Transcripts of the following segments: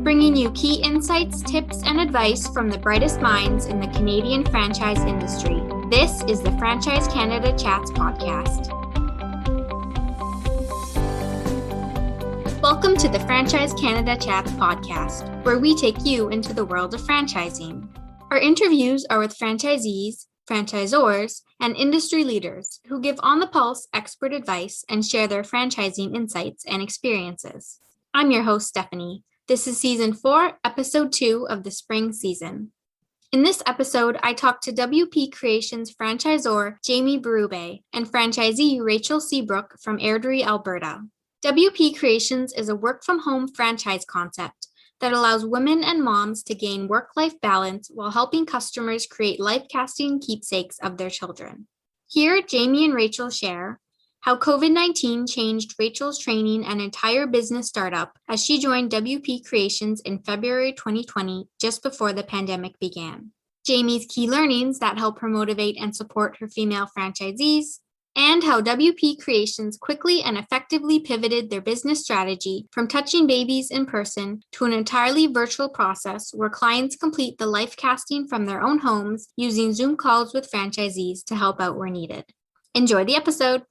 bringing you key insights, tips, and advice from the brightest minds in the Canadian franchise industry. This is the Franchise Canada Chats podcast. Welcome to the Franchise Canada Chats podcast, where we take you into the world of franchising. Our interviews are with franchisees, franchisors, and industry leaders who give on-the-pulse expert advice and share their franchising insights and experiences. I'm your host, Stephanie. This is Season 4, Episode 2 of the spring season. In this episode, I talked to WP Creations franchisor Jamie Berube and franchisee Rachel Seabrook from Airdrie, Alberta. WP Creations is a work-from-home franchise concept that allows women and moms to gain work-life balance while helping customers create life-casting keepsakes of their children. Here, Jamie and Rachel share how COVID-19 changed Rachel's training and entire business startup as she joined WP Creations in February 2020, just before the pandemic began. Jamie's key learnings that help her motivate and support her female franchisees, and how WP Creations quickly and effectively pivoted their business strategy from touching babies in person to an entirely virtual process where clients complete the life casting from their own homes using Zoom calls with franchisees to help out where needed. Enjoy the episode.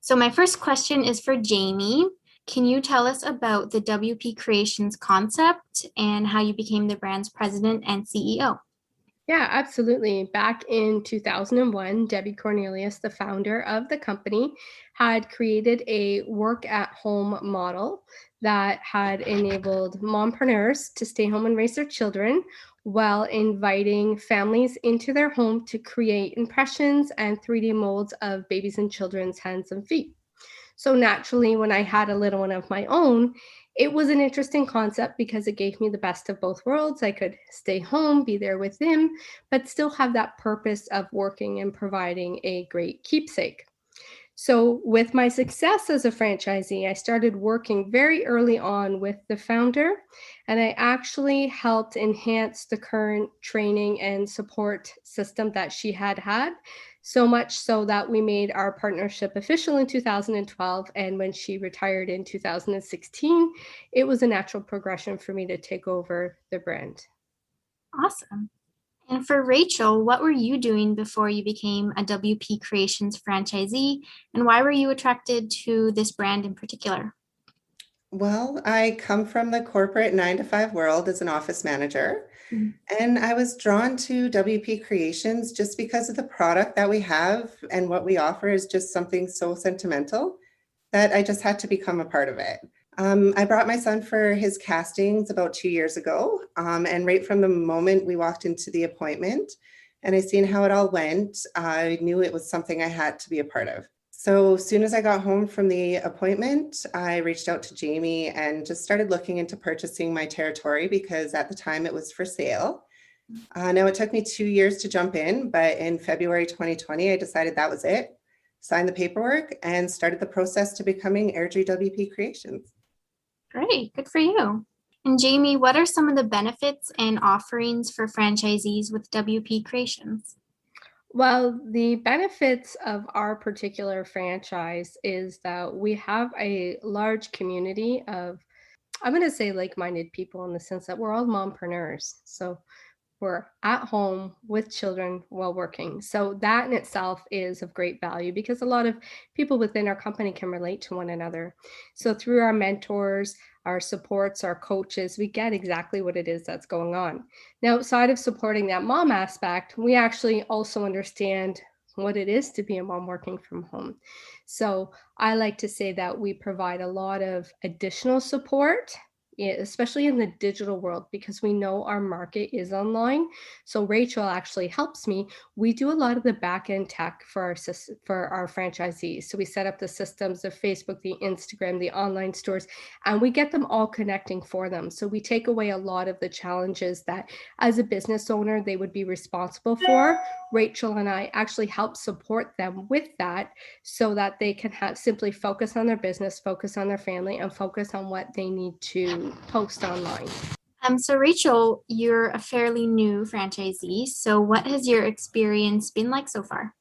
So my first question is for Jamie. Can you tell us about the WP Creations concept and how you became the brand's president and CEO? Yeah, absolutely. Back in 2001, Debbie Cornelius, the founder of the company, had created a work-at-home model that had enabled mompreneurs to stay home and raise their children while inviting families into their home to create impressions and 3D molds of babies and children's hands and feet. So naturally, when I had a little one of my own, it was an interesting concept because it gave me the best of both worlds. I could stay home, be there with him, but still have that purpose of working and providing a great keepsake. So with my success as a franchisee, I started working very early on with the founder, and I actually helped enhance the current training and support system that she had, so much so that we made our partnership official in 2012, and when she retired in 2016, it was a natural progression for me to take over the brand. Awesome. And for Rachel, what were you doing before you became a WP Creations franchisee, and why were you attracted to this brand in particular? Well, I come from the corporate 9-to-5 world as an office manager, and I was drawn to WP Creations just because of the product that we have, and what we offer is just something so sentimental that I just had to become a part of it. I brought my son for his castings about 2 years ago, and right from the moment we walked into the appointment and I seen how it all went, I knew it was something I had to be a part of. So as soon as I got home from the appointment, I reached out to Jamie and just started looking into purchasing my territory because at the time it was for sale. Now it took me 2 years to jump in, but in February 2020, I decided that was it, signed the paperwork, and started the process to becoming Airdrie WP Creations. Great, good for you. And Jamie, what are some of the benefits and offerings for franchisees with WP Creations? Well, the benefits of our particular franchise is that we have a large community of, I'm going to say like-minded people in the sense that we're all mompreneurs. So we're at home with children while working. So that in itself is of great value because a lot of people within our company can relate to one another. So through our mentors, our supports, our coaches, we get exactly what it is that's going on. Now, outside of supporting that mom aspect, we actually also understand what it is to be a mom working from home. So I like to say that we provide a lot of additional support, especially in the digital world, because we know our market is online. So Rachel actually helps me. We do a lot of the back-end tech for our franchisees. So we set up the systems, the Facebook, the Instagram, the online stores, and we get them all connecting for them. So we take away a lot of the challenges that as a business owner, they would be responsible for. Rachel and I actually help support them with that so that they can simply focus on their business, focus on their family, and focus on what they need to post online. So Rachel, you're a fairly new franchisee. So what has your experience been like so far?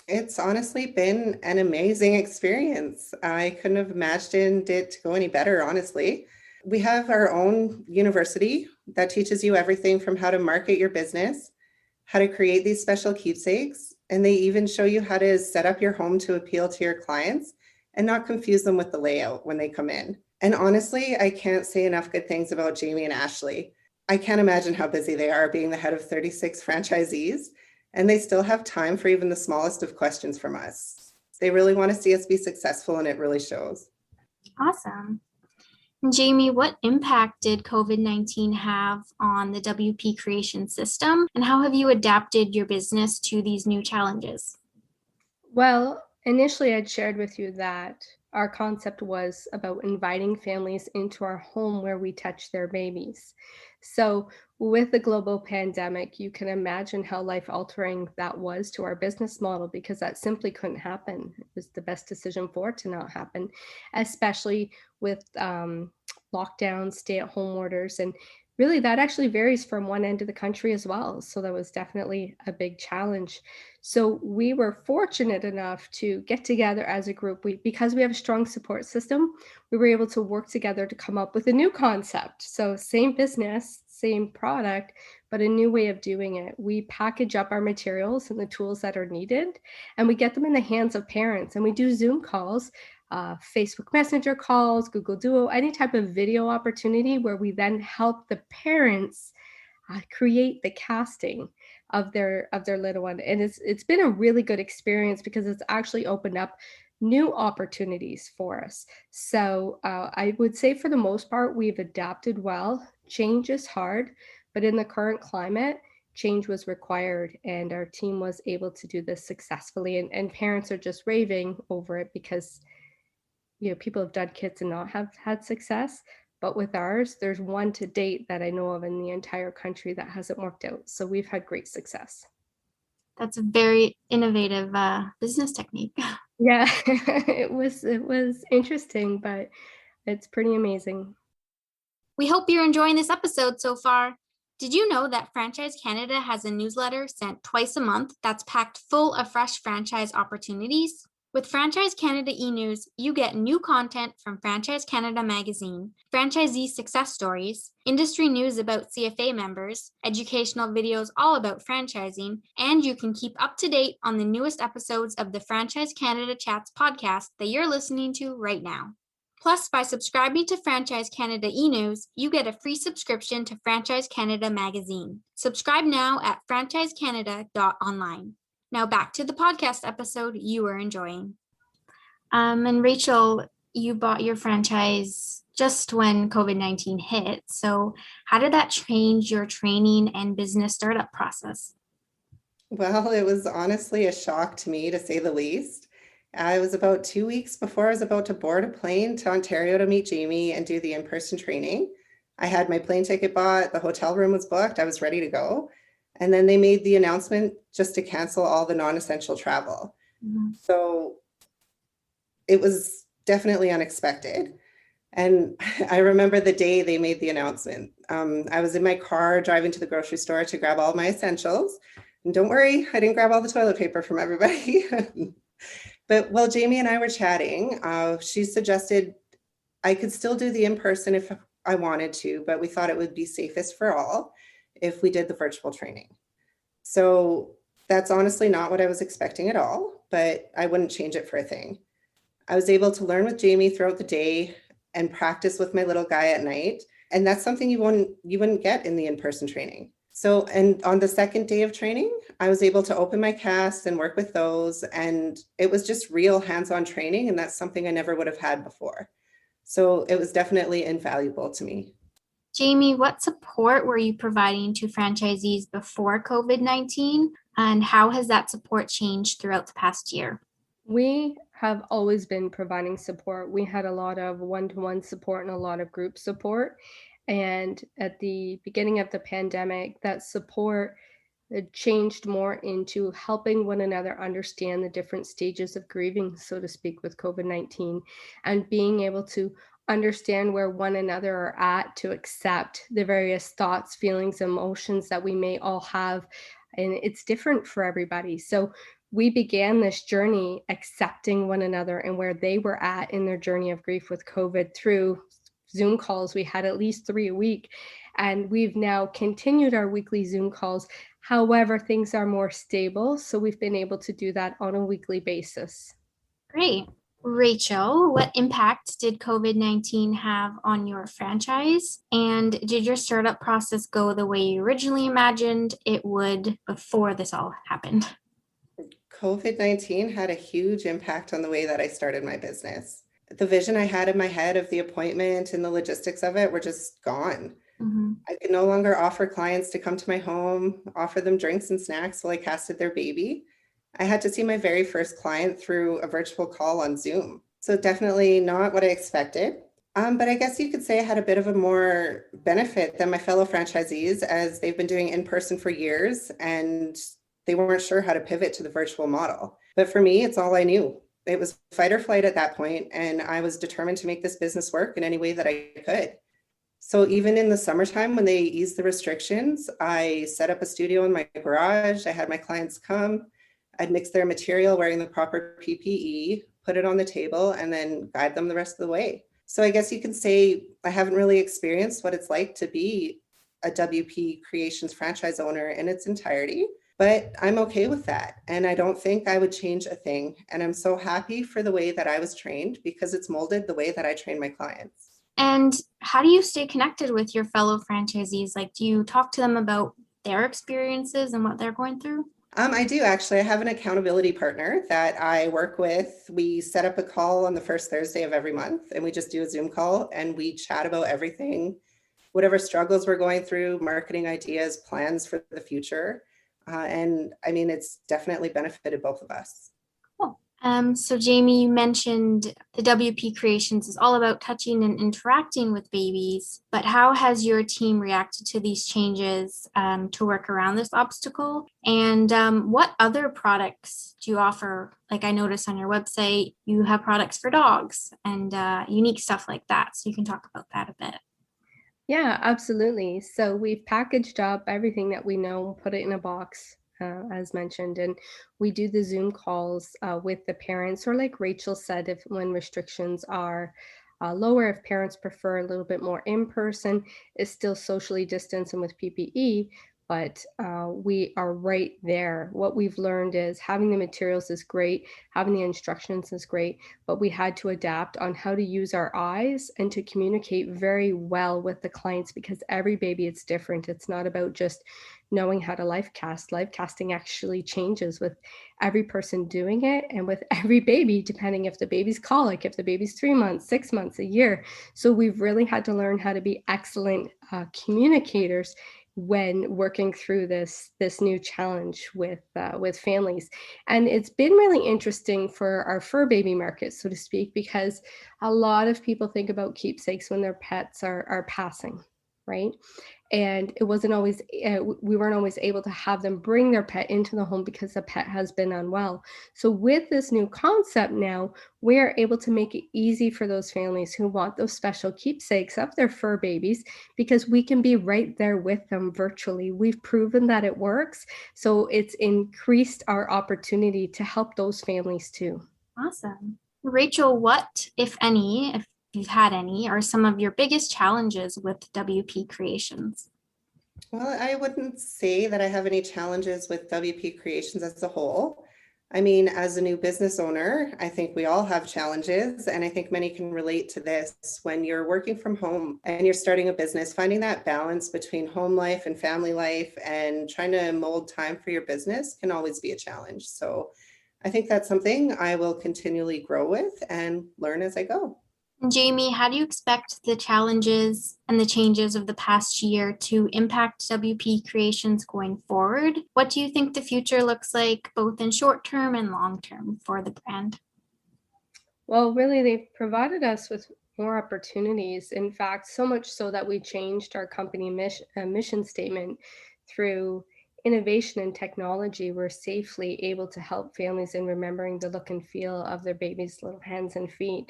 It's honestly been an amazing experience. I couldn't have imagined it to go any better, honestly. We have our own university that teaches you everything from how to market your business, how to create these special keepsakes, and they even show you how to set up your home to appeal to your clients and not confuse them with the layout when they come in. And honestly, I can't say enough good things about Jamie and Ashley. I can't imagine how busy they are being the head of 36 franchisees, and they still have time for even the smallest of questions from us. They really want to see us be successful, and it really shows. Awesome. Jamie, what impact did COVID-19 have on the WP creation system, and how have you adapted your business to these new challenges? Well, initially I'd shared with you that our concept was about inviting families into our home where we touch their babies. So with the global pandemic, you can imagine how life-altering that was to our business model, because that simply couldn't happen. It was the best decision for it to not happen, especially with lockdowns, stay-at-home orders, and really that actually varies from one end of the country as well. So that was definitely a big challenge. So we were fortunate enough to get together as a group. Because we have a strong support system, we were able to work together to come up with a new concept. So same business, same product, but a new way of doing it. We package up our materials and the tools that are needed, and we get them in the hands of parents. And we do Zoom calls, Facebook Messenger calls, Google Duo, any type of video opportunity where we then help the parents create the casting of their little one. And it's been a really good experience because it's actually opened up new opportunities for us. So I would say for the most part, we've adapted well. Change is hard, but in the current climate, change was required, and our team was able to do this successfully. And parents are just raving over it because people have done kits and not have had success. But with ours, there's one to date that I know of in the entire country that hasn't worked out. So we've had great success. That's a very innovative business technique. Yeah, it was interesting, but it's pretty amazing. We hope you're enjoying this episode so far. Did you know that Franchise Canada has a newsletter sent twice a month that's packed full of fresh franchise opportunities? With Franchise Canada e-News, you get new content from Franchise Canada magazine, franchisee success stories, industry news about CFA members, educational videos all about franchising, and you can keep up to date on the newest episodes of the Franchise Canada Chats podcast that you're listening to right now. Plus, by subscribing to Franchise Canada e-News, you get a free subscription to Franchise Canada magazine. Subscribe now at franchisecanada.online. Now back to the podcast episode you were enjoying. And Rachel, you bought your franchise just when COVID-19 hit. So how did that change your training and business startup process? Well, it was honestly a shock to me, to say the least. I was about 2 weeks before I was about to board a plane to Ontario to meet Jamie and do the in-person training. I had my plane ticket bought, the hotel room was booked, I was ready to go. And then they made the announcement just to cancel all the non-essential travel. Mm-hmm. So it was definitely unexpected. And I remember the day they made the announcement. I was in my car driving to the grocery store to grab all my essentials. And don't worry, I didn't grab all the toilet paper from everybody. But while Jamie and I were chatting, she suggested I could still do the in-person if I wanted to, but we thought it would be safest for all if we did the virtual training. So that's honestly not what I was expecting at all, but I wouldn't change it for a thing. I was able to learn with Jamie throughout the day and practice with my little guy at night. And that's something you wouldn't get in the in-person training. So, and on the second day of training, I was able to open my casts and work with those. And it was just real hands-on training. And that's something I never would have had before. So it was definitely invaluable to me. Jamie, what support were you providing to franchisees before COVID-19, and how has that support changed throughout the past year? We have always been providing support. We had a lot of one-to-one support and a lot of group support. And at the beginning of the pandemic, that support changed more into helping one another understand the different stages of grieving, so to speak, with COVID-19, and being able to understand where one another are at, to accept the various thoughts, feelings, emotions that we may all have. And it's different for everybody. So we began this journey accepting one another and where they were at in their journey of grief with COVID through Zoom calls. We had at least 3 a week, and we've now continued our weekly Zoom calls. However, things are more stable, so we've been able to do that on a weekly basis. Great. Rachel, what impact did COVID-19 have on your franchise? And did your startup process go the way you originally imagined it would before this all happened? COVID-19 had a huge impact on the way that I started my business. The vision I had in my head of the appointment and the logistics of it were just gone. Mm-hmm. I could no longer offer clients to come to my home, offer them drinks and snacks while I casted their baby. I had to see my very first client through a virtual call on Zoom. So definitely not what I expected. But I guess you could say I had a bit of a more benefit than my fellow franchisees, as they've been doing in person for years and they weren't sure how to pivot to the virtual model. But for me, it's all I knew. It was fight or flight at that point, and I was determined to make this business work in any way that I could. So even in the summertime, when they eased the restrictions, I set up a studio in my garage. I had my clients come. I'd mix their material wearing the proper PPE, put it on the table, and then guide them the rest of the way. So I guess you can say I haven't really experienced what it's like to be a WP Creations franchise owner in its entirety, but I'm okay with that. And I don't think I would change a thing. And I'm so happy for the way that I was trained, because it's molded the way that I train my clients. And how do you stay connected with your fellow franchisees? Like, do you talk to them about their experiences and what they're going through? I do actually. I have an accountability partner that I work with. We set up a call on the first Thursday of every month, and we just do a Zoom call and we chat about everything, whatever struggles we're going through, marketing ideas, plans for the future. And I mean, it's definitely benefited both of us. Cool. So Jamie, you mentioned the WP Creations is all about touching and interacting with babies, but how has your team reacted to these changes to work around this obstacle? And what other products do you offer? Like, I noticed on your website, you have products for dogs and unique stuff like that. So you can talk about that a bit. Yeah, absolutely. So we've packaged up everything that we know, put it in a box, as mentioned, and we do the Zoom calls with the parents, or like Rachel said, if when restrictions are lower, if parents prefer a little bit more in person, it's still socially distanced and with PPE, but we are right there. What we've learned is having the materials is great, having the instructions is great, but we had to adapt on how to use our eyes and to communicate very well with the clients, because every baby is different. It's not about just knowing how to life cast. Life casting actually changes with every person doing it, and with every baby, depending if the baby's colic, if the baby's 3 months, 6 months, a year. So we've really had to learn how to be excellent communicators when working through this new challenge with families. And it's been really interesting for our fur baby market, so to speak, because a lot of people think about keepsakes when their pets are passing, right? And it wasn't always, we weren't always able to have them bring their pet into the home because the pet has been unwell. So with this new concept now, we're able to make it easy for those families who want those special keepsakes of their fur babies, because we can be right there with them virtually. We've proven that it works. So it's increased our opportunity to help those families too. Awesome. Rachel, what, if any, if you've had any, are some of your biggest challenges with WP Creations? Well, I wouldn't say that I have any challenges with WP Creations as a whole. I mean, as a new business owner, I think we all have challenges, and I think many can relate to this. When you're working from home and you're starting a business, finding that balance between home life and family life and trying to mold time for your business can always be a challenge. So I think that's something I will continually grow with and learn as I go. Jamie, how do you expect the challenges and the changes of the past year to impact WP Creations going forward? What do you think the future looks like, both in short term and long term, for the brand? Well, really, they've provided us with more opportunities. In fact, so much so that we changed our company mission statement through innovation and technology. We're safely able to help families in remembering the look and feel of their baby's little hands and feet,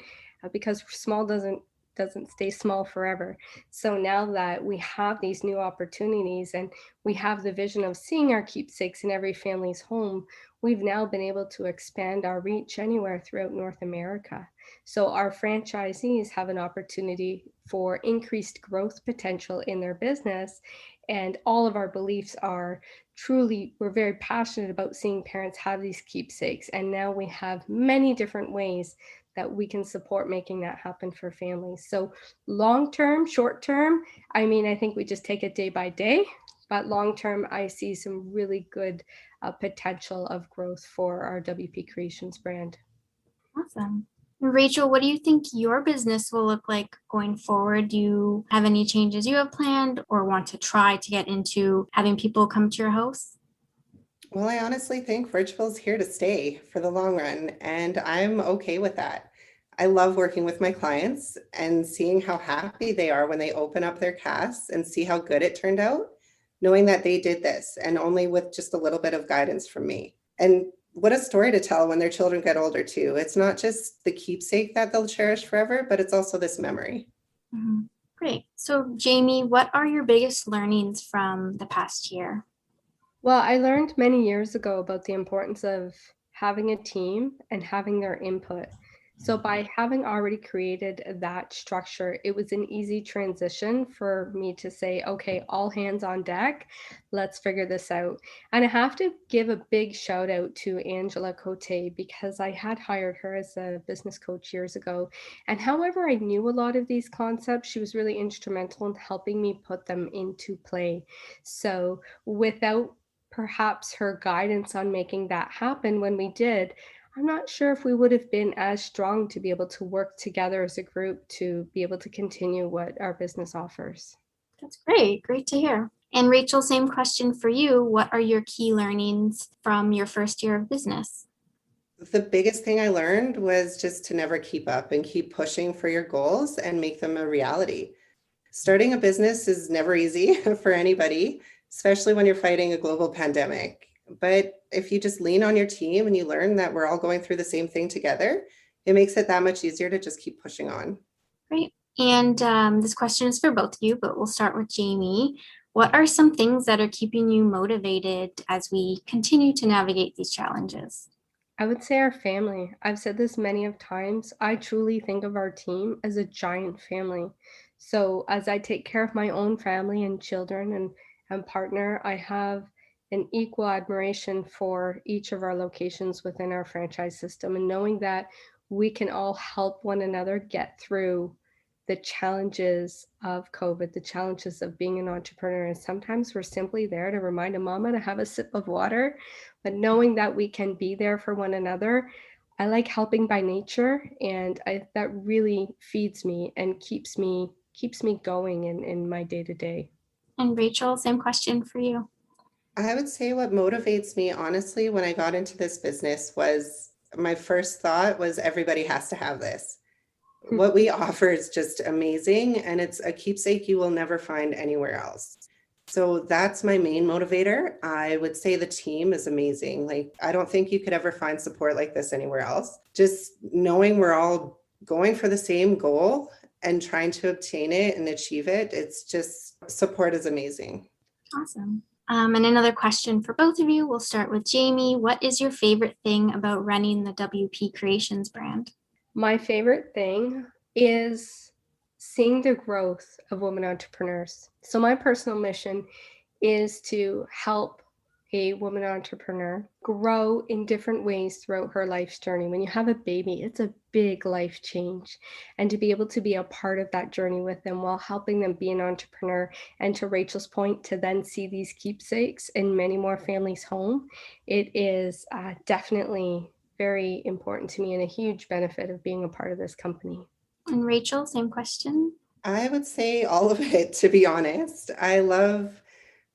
because small doesn't doesn't stay small forever. So now that we have these new opportunities and we have the vision of seeing our keepsakes in every family's home, we've now been able to expand our reach anywhere throughout North America. So our franchisees have an opportunity for increased growth potential in their business. And all of our beliefs are truly, we're very passionate about seeing parents have these keepsakes. And now we have many different ways that we can support making that happen for families. So long term, short term, I mean, I think we just take it day by day. But long term, I see some really good potential of growth for our WP Creations brand. Awesome. Rachel, what do you think your business will look like going forward? Do you have any changes you have planned or want to try to get into having people come to your house? Well, I honestly think virtual is here to stay for the long run, and I'm okay with that. I love working with my clients and seeing how happy they are when they open up their casts and see how good it turned out, knowing that they did this and only with just a little bit of guidance from me. And what a story to tell when their children get older too. It's not just the keepsake that they'll cherish forever, but it's also this memory. Mm-hmm. Great. So Jamie, what are your biggest learnings from the past year? Well, I learned many years ago about the importance of having a team and having their input. So by having already created that structure, it was an easy transition for me to say, okay, all hands on deck, let's figure this out. And I have to give a big shout out to Angela Cote because I had hired her as a business coach years ago. And however I knew a lot of these concepts, she was really instrumental in helping me put them into play. So without perhaps her guidance on making that happen when we did, I'm not sure if we would have been as strong to be able to work together as a group to be able to continue what our business offers. That's great. Great to hear. And Rachel, same question for you. What are your key learnings from your first year of business? The biggest thing I learned was just to never keep up and keep pushing for your goals and make them a reality. Starting a business is never easy for anybody, especially when you're fighting a global pandemic. But if you just lean on your team and you learn that we're all going through the same thing together, it makes it that much easier to just keep pushing on. Great. And this question is for both of you, but we'll start with Jamie. What are some things that are keeping you motivated as we continue to navigate these challenges? I would say our family. I've said this many of times. I truly think of our team as a giant family. So as I take care of my own family and children and partner, I have an equal admiration for each of our locations within our franchise system, and knowing that we can all help one another get through the challenges of COVID, the challenges of being an entrepreneur. And sometimes we're simply there to remind a mama to have a sip of water, but knowing that we can be there for one another. I like helping by nature, and that really feeds me and keeps me going in my day-to-day. And Rachel, same question for you. I would say what motivates me, honestly, when I got into this business was my first thought was everybody has to have this. What we offer is just amazing, and it's a keepsake you will never find anywhere else. So that's my main motivator. I would say the team is amazing. Like, I don't think you could ever find support like this anywhere else. Just knowing we're all going for the same goal and trying to obtain it and achieve it, it's just, support is amazing. Awesome. And another question for both of you. We'll start with Jamie. What is your favorite thing about running the WP Creations brand? My favorite thing is seeing the growth of women entrepreneurs. So my personal mission is to help a woman entrepreneur grow in different ways throughout her life's journey. When you have a baby, it's a big life change. And to be able to be a part of that journey with them while helping them be an entrepreneur, and to Rachel's point, to then see these keepsakes in many more families' home, it is definitely very important to me and a huge benefit of being a part of this company. And Rachel, same question. I would say all of it, to be honest. I love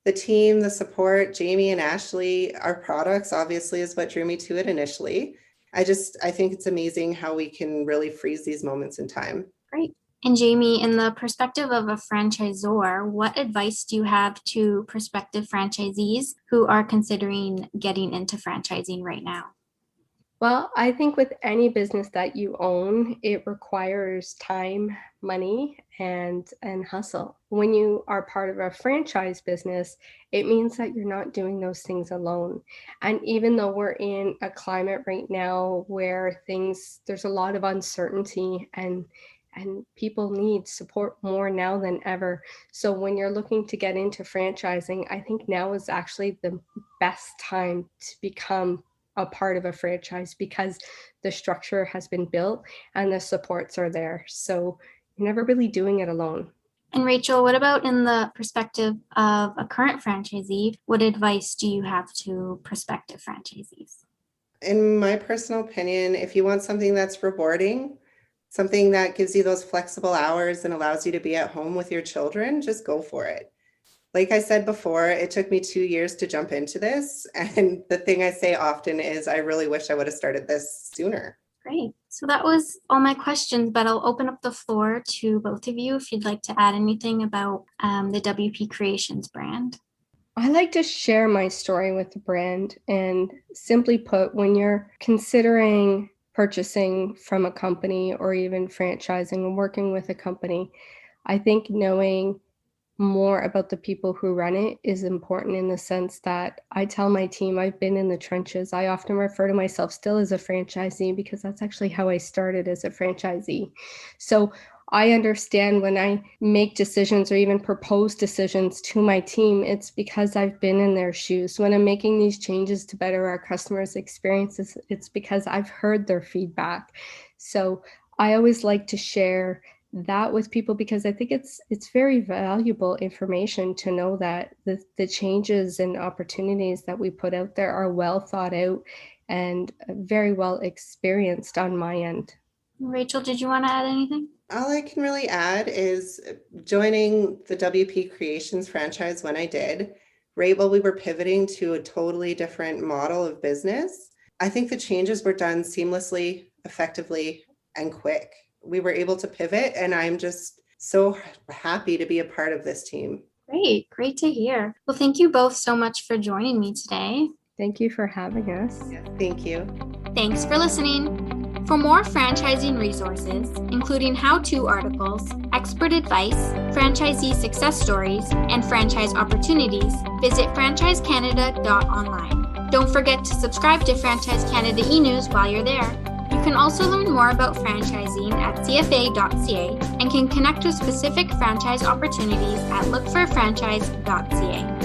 the team, the support, Jamie and Ashley. Our products obviously is what drew me to it initially. I think it's amazing how we can really freeze these moments in time. Great. And Jamie, in the perspective of a franchisor, what advice do you have to prospective franchisees who are considering getting into franchising right now? Well, I think with any business that you own, it requires time, money, and hustle. When you are part of a franchise business, it means that you're not doing those things alone. And even though we're in a climate right now where there's a lot of uncertainty and people need support more now than ever. So when you're looking to get into franchising, I think now is actually the best time to become a part of a franchise because the structure has been built and the supports are there. So you're never really doing it alone. And Rachel, what about in the perspective of a current franchisee? What advice do you have to prospective franchisees? In my personal opinion, if you want something that's rewarding, something that gives you those flexible hours and allows you to be at home with your children, just go for it. Like I said before, it took me 2 years to jump into this. And the thing I say often is, I really wish I would have started this sooner. Great. So that was all my questions, but I'll open up the floor to both of you if you'd like to add anything about the WP Creations brand. I like to share my story with the brand. And simply put, when you're considering purchasing from a company or even franchising and working with a company, I think knowing more about the people who run it is important in the sense that I tell my team I've been in the trenches. I often refer to myself still as a franchisee because that's actually how I started as a franchisee. So I understand when I make decisions or even propose decisions to my team, it's because I've been in their shoes. When I'm making these changes to better our customers' experiences, it's because I've heard their feedback. So I always like to share that with people because I think it's very valuable information to know that the changes and opportunities that we put out there are well thought out and very well experienced on my end. Rachel, did you want to add anything? All I can really add is joining the WP Creations franchise when I did, right while we were pivoting to a totally different model of business. I think the changes were done seamlessly, effectively, and quick. We were able to pivot, and I'm just so happy to be a part of this team. Great to hear. Well, thank you both so much for joining me today. Thank you for having us. Yes, thank you. Thanks for listening. For more franchising resources, including how-to articles, expert advice, franchisee success stories, and franchise opportunities, visit franchisecanada.online. Don't forget to subscribe to Franchise Canada e-news while you're there. You can also learn more about franchising at cfa.ca and can connect with specific franchise opportunities at lookforfranchise.ca.